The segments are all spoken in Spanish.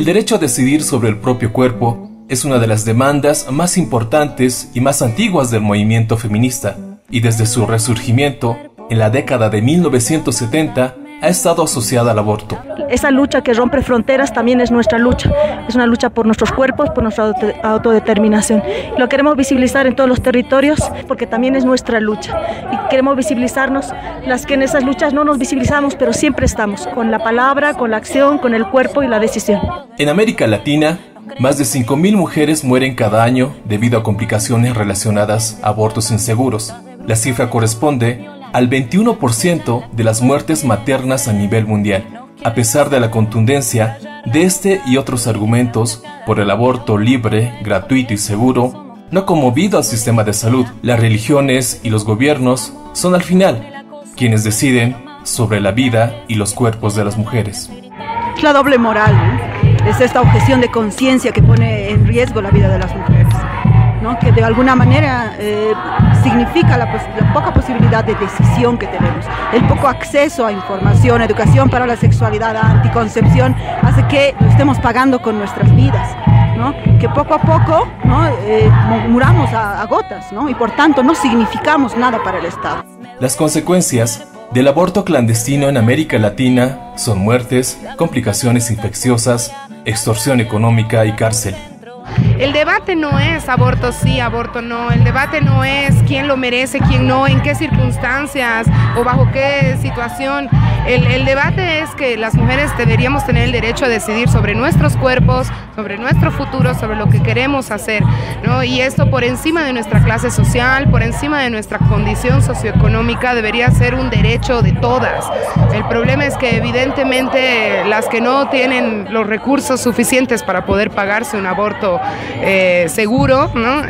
derecho a decidir sobre el propio cuerpo es una de las demandas más importantes y más antiguas del movimiento feminista, y desde su resurgimiento, en la década de 1970, ha estado asociada al aborto. Esa lucha que rompe fronteras también es nuestra lucha. Es una lucha por nuestros cuerpos, por nuestra autodeterminación. Lo queremos visibilizar en todos los territorios porque también es nuestra lucha. Y queremos visibilizarnos, las que en esas luchas no nos visibilizamos, pero siempre estamos, con la palabra, con la acción, con el cuerpo y la decisión. En América Latina, más de 5.000 mujeres mueren cada año debido a complicaciones relacionadas a abortos inseguros. La cifra corresponde al 21% de las muertes maternas a nivel mundial. A pesar de la contundencia de este y otros argumentos por el aborto libre, gratuito y seguro, no ha conmovido al sistema de salud. Las religiones y los gobiernos son al final quienes deciden sobre la vida y los cuerpos de las mujeres. Es la doble moral, ¿no? Es esta objeción de conciencia que pone en riesgo la vida de las mujeres, ¿no? Que de alguna manera significa la poca posibilidad de decisión que tenemos, el poco acceso a información, educación para la sexualidad, anticoncepción, hace que lo estemos pagando con nuestras vidas, ¿no? Que poco a poco, ¿no? Muramos a gotas, ¿no? Y por tanto no significamos nada para el Estado. Las consecuencias del aborto clandestino en América Latina son muertes, complicaciones infecciosas, extorsión económica y cárcel. El debate no es aborto sí, aborto no. El debate no es quién lo merece, quién no, en qué circunstancias o bajo qué situación. El debate es que las mujeres deberíamos tener el derecho a decidir sobre nuestros cuerpos, sobre nuestro futuro, sobre lo que queremos hacer, ¿no? Y esto por encima de nuestra clase social, por encima de nuestra condición socioeconómica, debería ser un derecho de todas. El problema es que evidentemente las que no tienen los recursos suficientes para poder pagarse un aborto seguro, ¿no?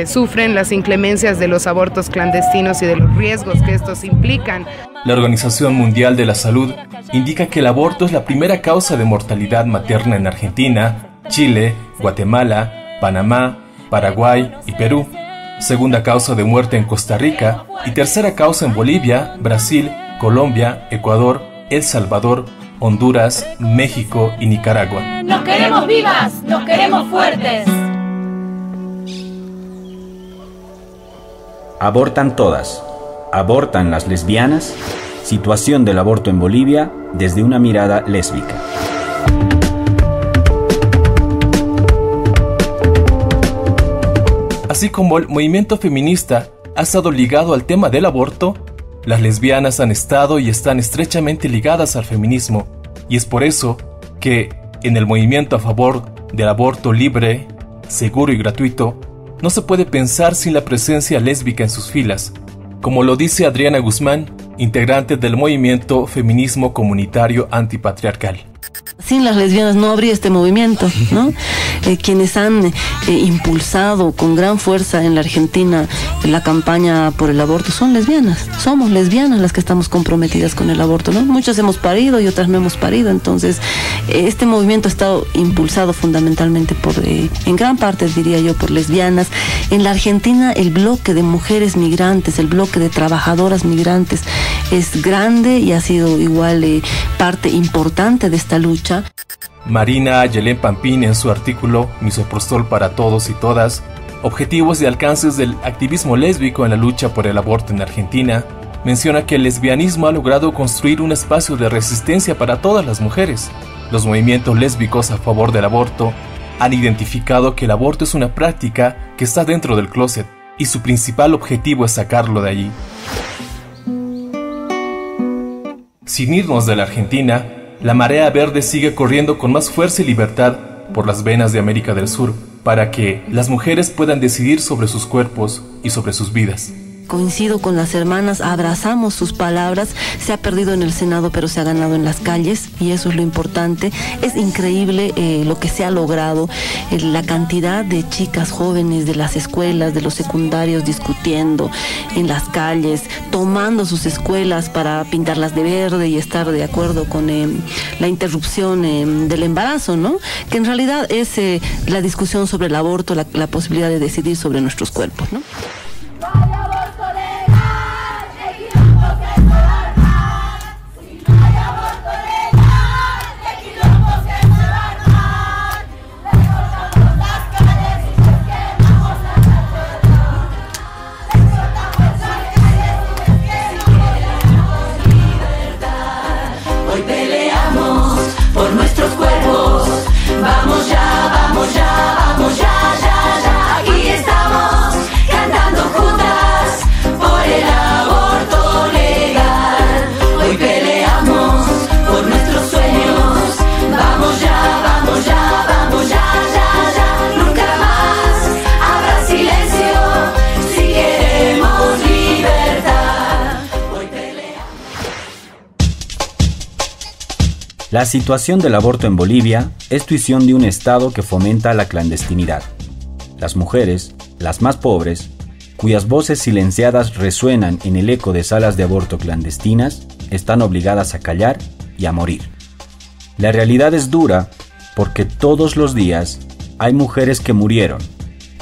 Sufren las inclemencias de los abortos clandestinos y de los riesgos que estos implican. La Organización Mundial de la Salud indica que el aborto es la primera causa de mortalidad materna en Argentina, Chile, Guatemala, Panamá, Paraguay y Perú, segunda causa de muerte en Costa Rica y tercera causa en Bolivia, Brasil, Colombia, Ecuador, El Salvador, Honduras, México y Nicaragua. ¡Nos queremos vivas! ¡Nos queremos fuertes! Abortan todas. ¿Abortan las lesbianas? Situación del aborto en Bolivia desde una mirada lésbica. Así como el movimiento feminista ha estado ligado al tema del aborto, las lesbianas han estado y están estrechamente ligadas al feminismo, y es por eso que en el movimiento a favor del aborto libre, seguro y gratuito, no se puede pensar sin la presencia lésbica en sus filas, como lo dice Adriana Guzmán, integrante del movimiento Feminismo Comunitario Antipatriarcal. Sin las lesbianas no habría este movimiento, ¿no? Quienes han impulsado con gran fuerza en la Argentina la campaña por el aborto son lesbianas. Somos lesbianas las que estamos comprometidas con el aborto, ¿no? Muchas hemos parido y otras no hemos parido. Entonces, este movimiento ha estado impulsado fundamentalmente por, en gran parte diría yo, por lesbianas. En la Argentina el bloque de mujeres migrantes, el bloque de trabajadoras migrantes es grande y ha sido igual parte importante de esta lucha. Marina Ayelén Pampín, en su artículo Misoprostol para todos y todas, objetivos y alcances del activismo lésbico en la lucha por el aborto en Argentina, menciona que el lesbianismo ha logrado construir un espacio de resistencia para todas las mujeres. Los movimientos lésbicos a favor del aborto han identificado que el aborto es una práctica que está dentro del closet y su principal objetivo es sacarlo de allí. Sin irnos de la Argentina, la marea verde sigue corriendo con más fuerza y libertad por las venas de América del Sur para que las mujeres puedan decidir sobre sus cuerpos y sobre sus vidas. Coincido con las hermanas, abrazamos sus palabras, se ha perdido en el Senado pero se ha ganado en las calles y eso es lo importante. Es increíble lo que se ha logrado, la cantidad de chicas jóvenes de las escuelas, de los secundarios discutiendo en las calles, tomando sus escuelas para pintarlas de verde y estar de acuerdo con la interrupción del embarazo, ¿no? Que en realidad es la discusión sobre el aborto, la posibilidad de decidir sobre nuestros cuerpos, ¿no? La situación del aborto en Bolivia es tuición de un Estado que fomenta la clandestinidad. Las mujeres, las más pobres, cuyas voces silenciadas resuenan en el eco de salas de aborto clandestinas, están obligadas a callar y a morir. La realidad es dura porque todos los días hay mujeres que murieron,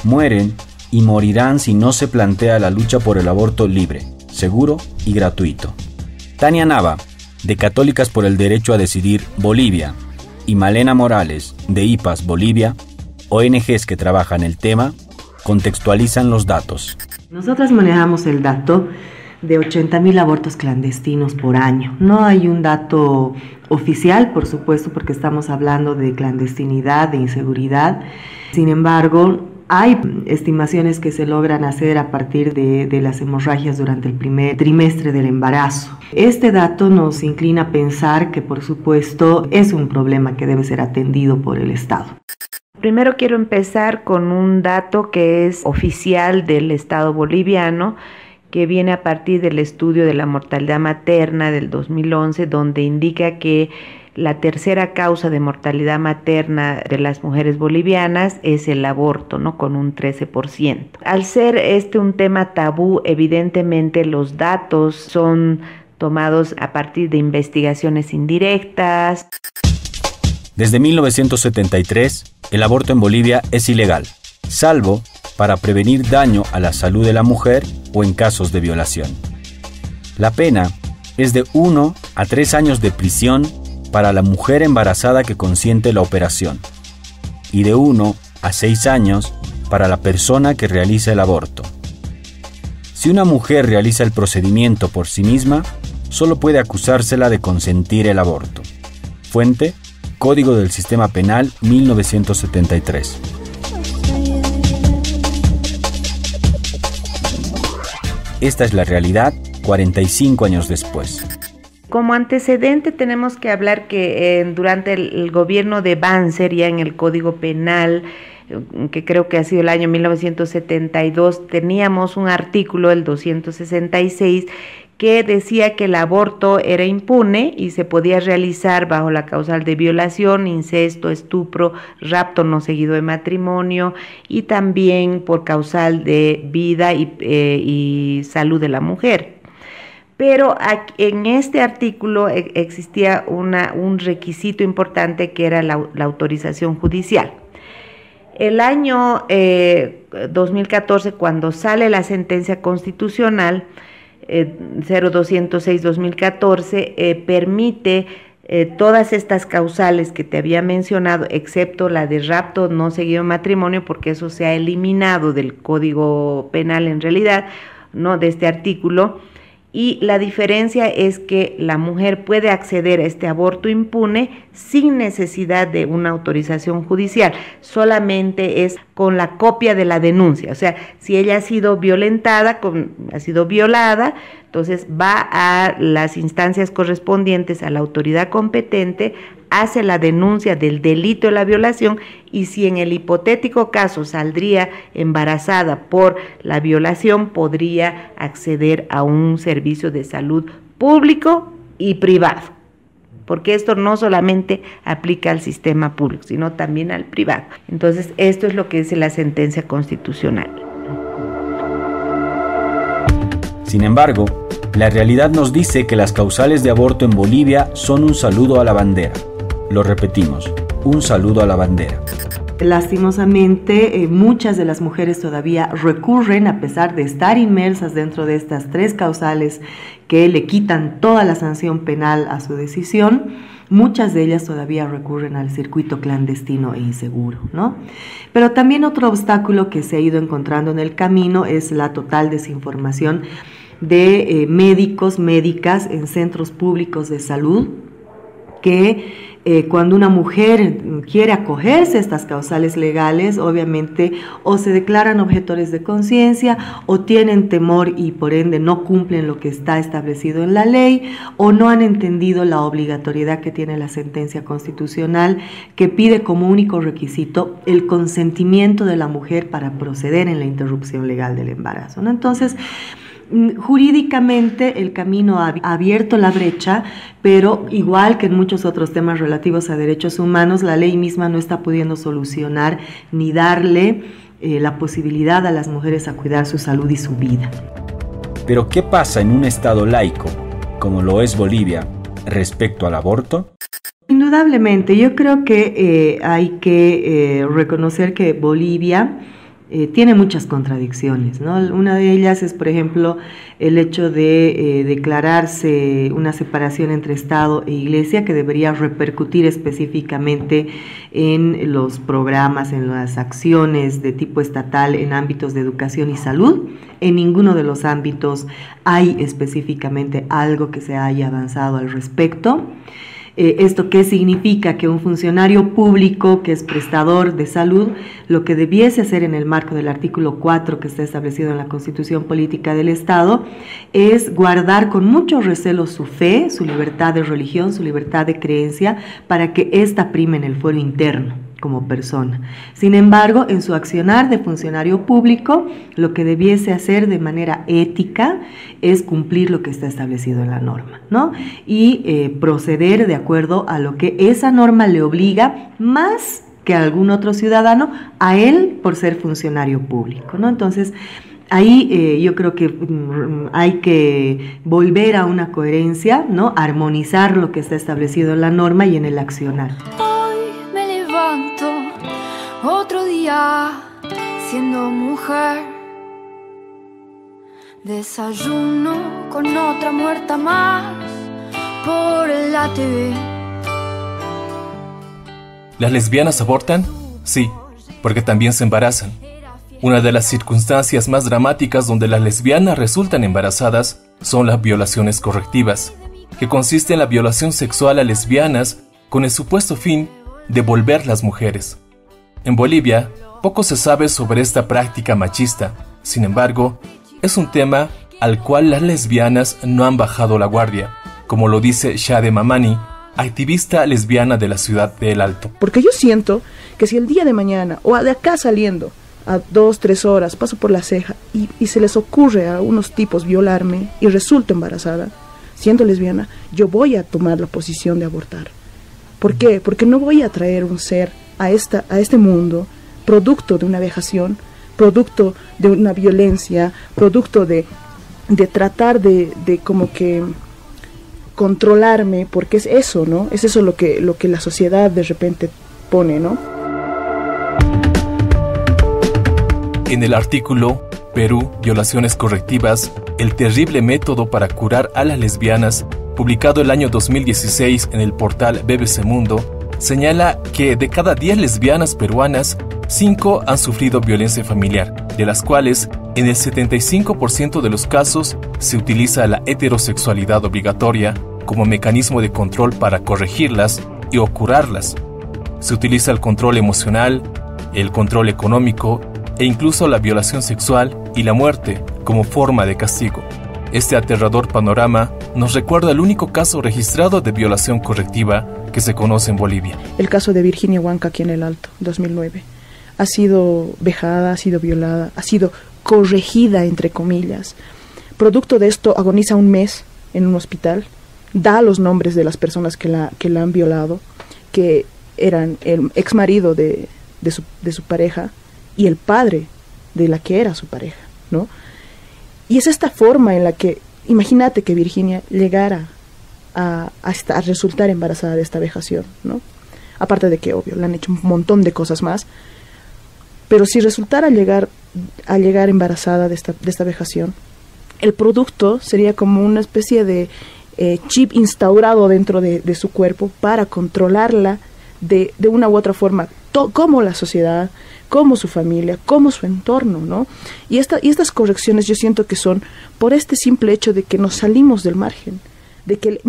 mueren y morirán si no se plantea la lucha por el aborto libre, seguro y gratuito. Tania Nava, de Católicas por el Derecho a Decidir Bolivia, y Malena Morales, de IPAS Bolivia, ONGs que trabajan el tema, contextualizan los datos. Nosotras manejamos el dato de 80.000 abortos clandestinos por año. No hay un dato oficial, por supuesto, porque estamos hablando de clandestinidad, de inseguridad. Sin embargo, hay estimaciones que se logran hacer a partir de las hemorragias durante el primer trimestre del embarazo. Este dato nos inclina a pensar que, por supuesto, es un problema que debe ser atendido por el Estado. Primero quiero empezar con un dato que es oficial del Estado boliviano, que viene a partir del estudio de la mortalidad materna del 2011, donde indica que la tercera causa de mortalidad materna de las mujeres bolivianas es el aborto, ¿no? Con un 13%. Al ser un tema tabú, evidentemente los datos son tomados a partir de investigaciones indirectas. Desde 1973, el aborto en Bolivia es ilegal, salvo para prevenir daño a la salud de la mujer o en casos de violación. La pena es de 1 a 3 años de prisión para la mujer embarazada que consiente la operación y de 1 a 6 años para la persona que realiza el aborto. Si una mujer realiza el procedimiento por sí misma, solo puede acusársela de consentir el aborto. Fuente: Código del Sistema Penal 1973. Esta es la realidad 45 años después. Como antecedente tenemos que hablar que durante el gobierno de Banzer, ya en el Código Penal, que creo que ha sido el año 1972, teníamos un artículo, el 266, que decía que el aborto era impune y se podía realizar bajo la causal de violación, incesto, estupro, rapto no seguido de matrimonio y también por causal de vida y salud de la mujer. Pero en este artículo existía un requisito importante que era la autorización judicial. El año 2014, cuando sale la sentencia constitucional 0206-2014, permite todas estas causales que te había mencionado, excepto la de rapto no seguido de matrimonio, porque eso se ha eliminado del Código Penal en realidad, ¿no?, de este artículo. Y la diferencia es que la mujer puede acceder a este aborto impune sin necesidad de una autorización judicial, solamente es con la copia de la denuncia. O sea, si ella ha sido violentada, ha sido violada, entonces va a las instancias correspondientes, a la autoridad competente, hace la denuncia del delito de la violación y si en el hipotético caso saldría embarazada por la violación, podría acceder a un servicio de salud público y privado, porque esto no solamente aplica al sistema público, sino también al privado. Entonces, esto es lo que dice la sentencia constitucional. Sin embargo, la realidad nos dice que las causales de aborto en Bolivia son un saludo a la bandera. Lo repetimos, un saludo a la bandera. Lastimosamente, muchas de las mujeres todavía recurren, a pesar de estar inmersas dentro de estas 3 causales que le quitan toda la sanción penal a su decisión, muchas de ellas todavía recurren al circuito clandestino e inseguro, ¿no? Pero también otro obstáculo que se ha ido encontrando en el camino es la total desinformación de médicos, médicas en centros públicos de salud, que cuando una mujer quiere acogerse a estas causales legales, obviamente o se declaran objetores de conciencia o tienen temor y por ende no cumplen lo que está establecido en la ley o no han entendido la obligatoriedad que tiene la sentencia constitucional que pide como único requisito el consentimiento de la mujer para proceder en la interrupción legal del embarazo, ¿no? Entonces, Jurídicamente el camino ha abierto la brecha, pero igual que en muchos otros temas relativos a derechos humanos, la ley misma no está pudiendo solucionar ni darle la posibilidad a las mujeres a cuidar su salud y su vida. Pero ¿qué pasa en un estado laico, como lo es Bolivia, respecto al aborto? Indudablemente, yo creo que hay que reconocer que Bolivia tiene muchas contradicciones, ¿no? Una de ellas es, por ejemplo, el hecho de declararse una separación entre Estado e Iglesia que debería repercutir específicamente en los programas, en las acciones de tipo estatal en ámbitos de educación y salud. En ninguno de los ámbitos hay específicamente algo que se haya avanzado al respecto. ¿Esto qué significa? Que un funcionario público que es prestador de salud, lo que debiese hacer en el marco del artículo 4 que está establecido en la Constitución Política del Estado, es guardar con mucho recelo su fe, su libertad de religión, su libertad de creencia, para que ésta prime en el fuero interno como persona. Sin embargo, en su accionar de funcionario público, lo que debiese hacer de manera ética es cumplir lo que está establecido en la norma, ¿no? Y proceder de acuerdo a lo que esa norma le obliga, más que a algún otro ciudadano, a él por ser funcionario público, ¿no? Entonces, ahí yo creo que hay que volver a una coherencia, ¿no? Armonizar lo que está establecido en la norma y en el accionar. Otro día siendo mujer, desayuno con otra muerta más por la TV. ¿Las lesbianas abortan? Sí, porque también se embarazan. Una de las circunstancias más dramáticas donde las lesbianas resultan embarazadas son las violaciones correctivas, que consiste en la violación sexual a lesbianas con el supuesto fin de volverlas mujeres. En Bolivia, poco se sabe sobre esta práctica machista. Sin embargo, es un tema al cual las lesbianas no han bajado la guardia, como lo dice Shade Mamani, activista lesbiana de la ciudad de El Alto. Porque yo siento que si el día de mañana, o de acá saliendo, a 2-3 horas, paso por la ceja y se les ocurre a unos tipos violarme y resulto embarazada, siendo lesbiana, yo voy a tomar la posición de abortar. ¿Por qué? Porque no voy a traer un ser a este mundo, producto de una vejación, producto de una violencia, producto de tratar de como que controlarme, porque es eso, ¿no? Es eso lo que la sociedad de repente pone, ¿no? En el artículo Perú, violaciones correctivas, el terrible método para curar a las lesbianas, publicado el año 2016 en el portal BBC Mundo, señala que de cada 10 lesbianas peruanas, 5 han sufrido violencia familiar, de las cuales en el 75% de los casos se utiliza la heterosexualidad obligatoria como mecanismo de control para corregirlas y o curarlas. Se utiliza el control emocional, el control económico e incluso la violación sexual y la muerte como forma de castigo. Este aterrador panorama nos recuerda el único caso registrado de violación correctiva que se conoce en Bolivia. El caso de Virginia Huanca aquí en El Alto, 2009. Ha sido vejada, ha sido violada, ha sido corregida, entre comillas. Producto de esto, agoniza un mes en un hospital, da los nombres de las personas que la han violado, que eran el ex marido de su pareja y el padre de la que era su pareja, ¿no? Y es esta forma en la que, imagínate que Virginia llegara a resultar embarazada de esta vejación, ¿no? Aparte de que, obvio, le han hecho un montón de cosas más, pero si resultara llegar embarazada de esta vejación, el producto sería como una especie de chip instaurado dentro de su cuerpo para controlarla de una u otra forma, como la sociedad, como su familia, como su entorno, ¿no? Y estas correcciones yo siento que son por este simple hecho de que nos salimos del margen, de que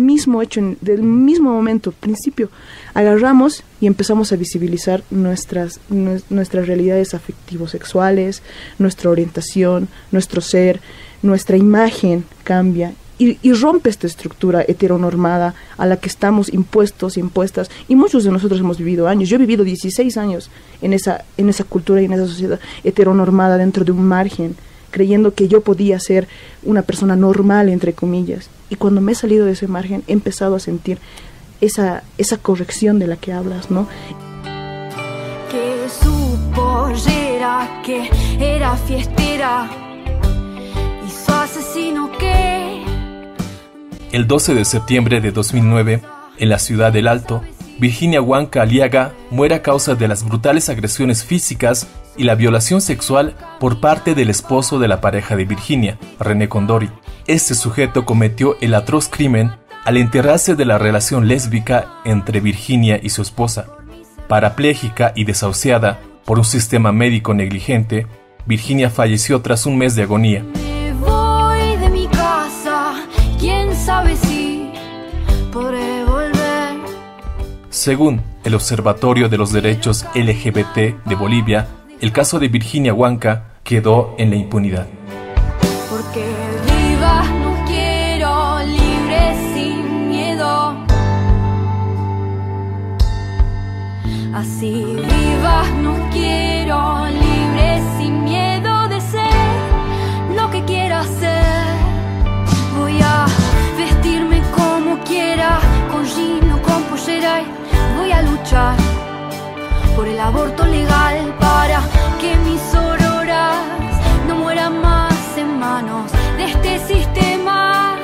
del mismo momento, principio, agarramos y empezamos a visibilizar nuestras realidades afectivo-sexuales, nuestra orientación, nuestro ser, nuestra imagen cambia y rompe esta estructura heteronormada a la que estamos impuestos, impuestas, y muchos de nosotros hemos vivido años. Yo he vivido 16 años en esa cultura y en esa sociedad heteronormada dentro de un margen creyendo que yo podía ser una persona normal, entre comillas. Y cuando me he salido de ese margen, he empezado a sentir esa corrección de la que hablas, ¿no? Que su pollera, que era fiestera, y su asesino que... El 12 de septiembre de 2009, en la ciudad del Alto, Virginia Huanca Aliaga muere a causa de las brutales agresiones físicas y la violación sexual por parte del esposo de la pareja de Virginia, René Condori. Este sujeto cometió el atroz crimen al enterarse de la relación lésbica entre Virginia y su esposa. Parapléjica y desahuciada por un sistema médico negligente, Virginia falleció tras un mes de agonía. Me voy de mi casa, quién sabe si podré volver. Según el Observatorio de los Derechos LGBT de Bolivia, el caso de Virginia Huanca quedó en la impunidad. Porque vivas no quiero, libre sin miedo. Así vivas no quiero, libre sin miedo de ser lo que quiera ser. Voy a vestirme como quiera, con jean o con pollera, y voy a luchar por el aborto legal para que mis auroras no mueran más en manos de este sistema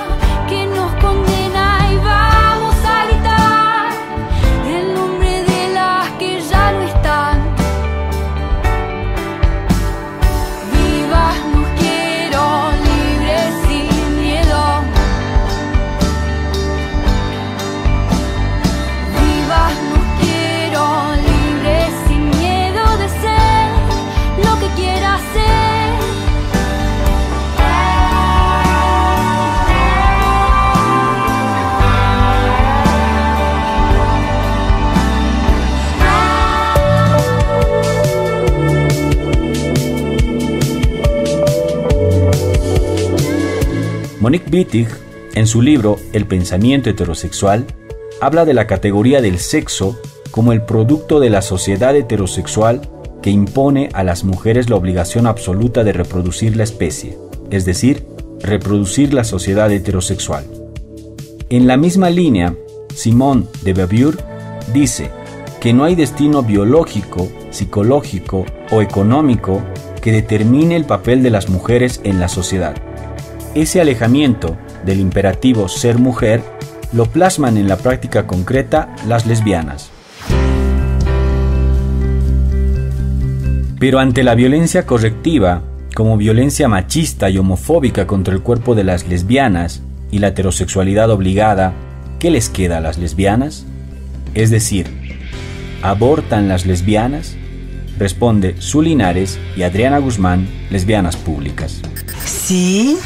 que nos condena. Y vamos a gritar el nombre de las que ya no están. Vivas nos quiero, libres sin miedo. Vivas nos quiero, libres sin miedo de ser lo que quiera ser. Monique Wittig, en su libro El pensamiento heterosexual, habla de la categoría del sexo como el producto de la sociedad heterosexual que impone a las mujeres la obligación absoluta de reproducir la especie, es decir, reproducir la sociedad heterosexual. En la misma línea, Simone de Beauvoir dice que no hay destino biológico, psicológico o económico que determine el papel de las mujeres en la sociedad. Ese alejamiento del imperativo ser mujer lo plasman en la práctica concreta las lesbianas. Pero ante la violencia correctiva, como violencia machista y homofóbica contra el cuerpo de las lesbianas y la heterosexualidad obligada, ¿qué les queda a las lesbianas? Es decir, ¿abortan las lesbianas? Responde Su Linares y Adriana Guzmán, lesbianas públicas. Sí,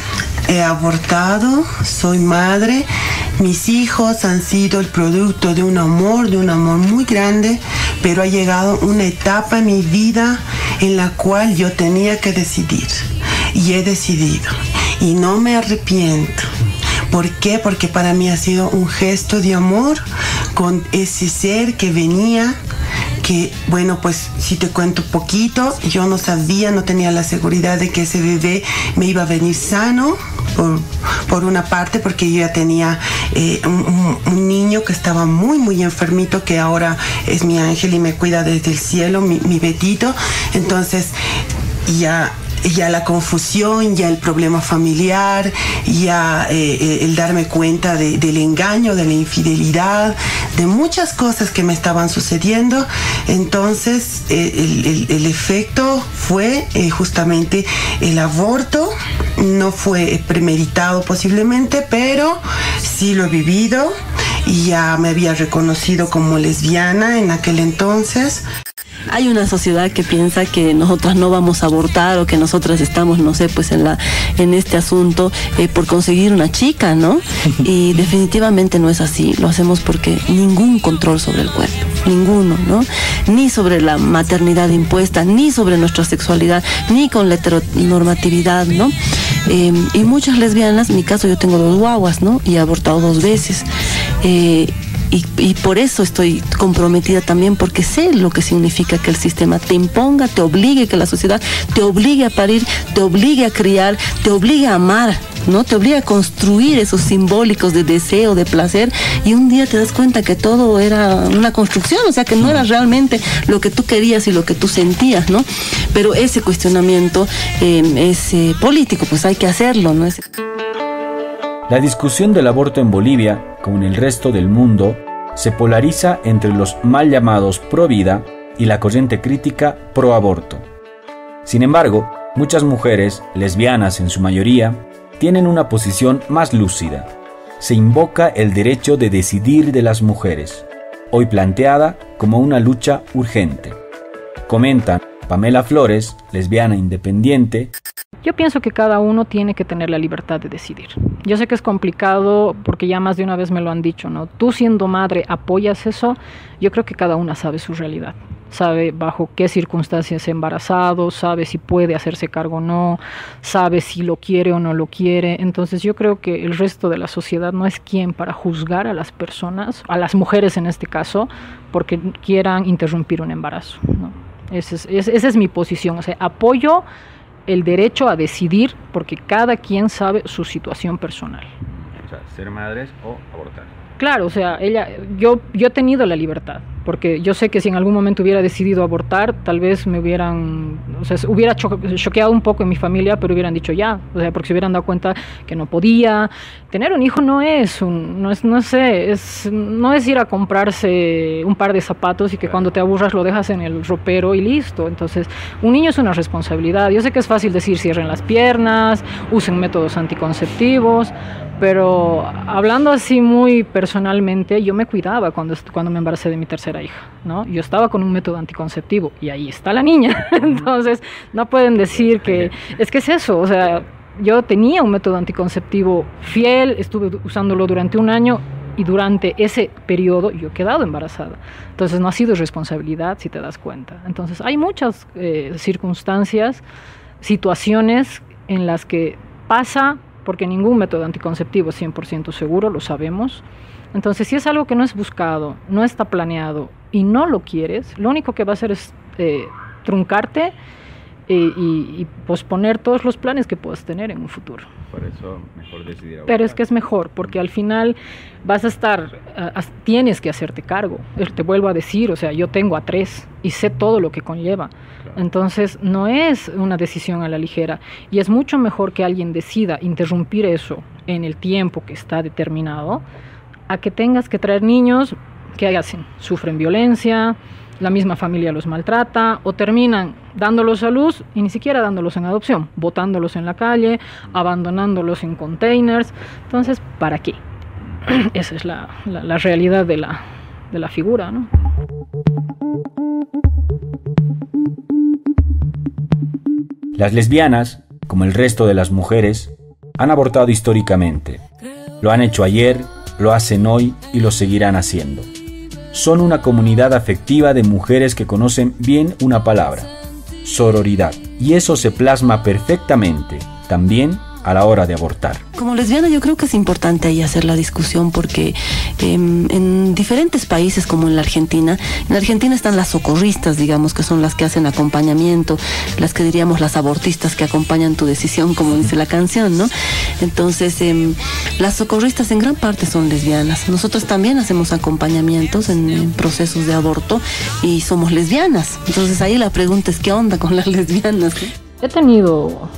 he abortado, soy madre, mis hijos han sido el producto de un amor muy grande, pero ha llegado una etapa en mi vida en la cual yo tenía que decidir, y he decidido, y no me arrepiento. ¿Por qué? Porque para mí ha sido un gesto de amor con ese ser que venía, que, bueno, pues si te cuento un poquito, yo no sabía, no tenía la seguridad de que ese bebé me iba a venir sano, por una parte, porque yo ya tenía un niño que estaba muy enfermito, que ahora es mi ángel y me cuida desde el cielo, mi Betito. Entonces ya la confusión, ya el problema familiar, ya el darme cuenta del engaño, de la infidelidad, de muchas cosas que me estaban sucediendo. Entonces el efecto fue justamente el aborto. No fue premeditado posiblemente, pero sí lo he vivido y ya me había reconocido como lesbiana en aquel entonces. Hay una sociedad que piensa que nosotras no vamos a abortar o que nosotras estamos, no sé, pues en este asunto por conseguir una chica, ¿no? Y definitivamente no es así. Lo hacemos porque ningún control sobre el cuerpo, ninguno, ¿no? Ni sobre la maternidad impuesta, ni sobre nuestra sexualidad, ni con la heteronormatividad, ¿no? Y muchas lesbianas, en mi caso yo tengo 2 guaguas, ¿no? Y he abortado 2 veces. y por eso estoy comprometida también, porque sé lo que significa que el sistema te imponga, te obligue, que la sociedad te obligue a parir, te obligue a criar, te obligue a amar, ¿no? Te obliga a construir esos simbólicos de deseo, de placer, y un día te das cuenta que todo era una construcción, o sea, que no era realmente lo que tú querías y lo que tú sentías, ¿no? Pero ese cuestionamiento es político, pues hay que hacerlo, ¿no? La discusión del aborto en Bolivia, como en el resto del mundo, se polariza entre los mal llamados pro vida y la corriente crítica pro aborto. Sin embargo, muchas mujeres, lesbianas en su mayoría, tienen una posición más lúcida. Se invoca el derecho de decidir de las mujeres, hoy planteada como una lucha urgente. Comenta Pamela Flores, lesbiana independiente. Yo pienso que cada uno tiene que tener la libertad de decidir. Yo sé que es complicado porque ya más de una vez me lo han dicho, ¿no? Tú siendo madre apoyas eso. Yo creo que cada una sabe su realidad. Sabe bajo qué circunstancias es embarazado, sabe si puede hacerse cargo o no, sabe si lo quiere o no lo quiere. Entonces yo creo que el resto de la sociedad no es quien para juzgar a las personas, a las mujeres en este caso, porque quieran interrumpir un embarazo, ¿no? Esa es mi posición. O sea, apoyo el derecho a decidir porque cada quien sabe su situación personal. O sea, ser madres o abortar. Claro, o sea, yo he tenido la libertad, porque yo sé que si en algún momento hubiera decidido abortar, tal vez me hubiera choqueado un poco en mi familia, pero hubieran dicho ya, o sea, porque se hubieran dado cuenta que no podía. Tener un hijo no es ir a comprarse un par de zapatos y que cuando te aburras lo dejas en el ropero y listo. Entonces, un niño es una responsabilidad. Yo sé que es fácil decir cierren las piernas, usen métodos anticonceptivos, pero hablando así muy personalmente, yo me cuidaba cuando me embaracé de mi tercera hija, ¿no? Yo estaba con un método anticonceptivo y ahí está la niña. Entonces, no pueden decir que... Es que es eso, o sea, yo tenía un método anticonceptivo fiel, estuve usándolo durante un año y durante ese periodo yo he quedado embarazada. Entonces, no ha sido responsabilidad, si te das cuenta. Entonces, hay muchas circunstancias, situaciones en las que pasa, porque ningún método anticonceptivo es 100% seguro, lo sabemos. Entonces, si es algo que no es buscado, no está planeado y no lo quieres, lo único que va a hacer es truncarte y posponer todos los planes que puedas tener en un futuro. Por eso, mejor decidir abortar. Pero es que es mejor, porque al final vas a estar, tienes que hacerte cargo. Te vuelvo a decir, o sea, yo tengo a 3 y sé todo lo que conlleva. Entonces, no es una decisión a la ligera y es mucho mejor que alguien decida interrumpir eso en el tiempo que está determinado a que tengas que traer niños que hacen, sufren violencia, la misma familia los maltrata o terminan dándolos a luz y ni siquiera dándolos en adopción, botándolos en la calle, abandonándolos en containers. Entonces, ¿para qué? Esa es la realidad de la figura, ¿no? Las lesbianas, como el resto de las mujeres, han abortado históricamente. Lo han hecho ayer, lo hacen hoy y lo seguirán haciendo. Son una comunidad afectiva de mujeres que conocen bien una palabra: sororidad. Y eso se plasma perfectamente, también a la hora de abortar. Como lesbiana yo creo que es importante ahí hacer la discusión porque en diferentes países como en la Argentina están las socorristas, digamos, que son las que hacen acompañamiento, las que diríamos las abortistas que acompañan tu decisión, como dice la canción, ¿no? Entonces, las socorristas en gran parte son lesbianas. Nosotros también hacemos acompañamientos en procesos de aborto y somos lesbianas. Entonces ahí la pregunta es ¿qué onda con las lesbianas? He tenido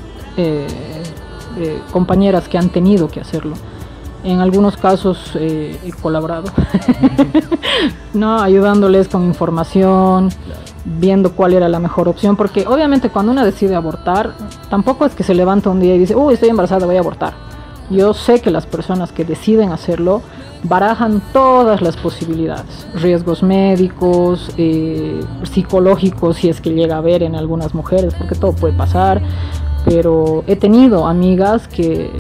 compañeras que han tenido que hacerlo. En algunos casos he colaborado, ¿no? Ayudándoles con información, viendo cuál era la mejor opción, porque obviamente cuando una decide abortar, tampoco es que se levanta un día y dice, estoy embarazada, voy a abortar. Yo sé que las personas que deciden hacerlo barajan todas las posibilidades, riesgos médicos, psicológicos, si es que llega a haber en algunas mujeres, porque todo puede pasar. Pero he tenido amigas que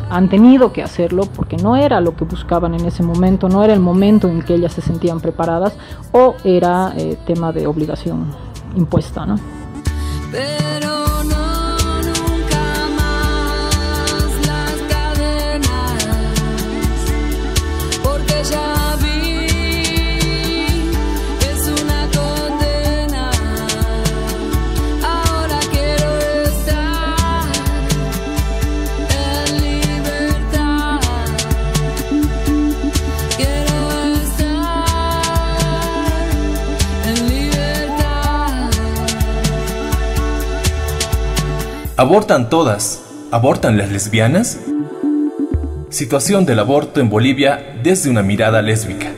han tenido que hacerlo porque no era lo que buscaban en ese momento, no era el momento en que ellas se sentían preparadas o era tema de obligación impuesta, ¿no? Pero no, nunca más las cadenas, porque ya vi ¿Abortan todas? ¿Abortan las lesbianas? Situación del aborto en Bolivia desde una mirada lésbica.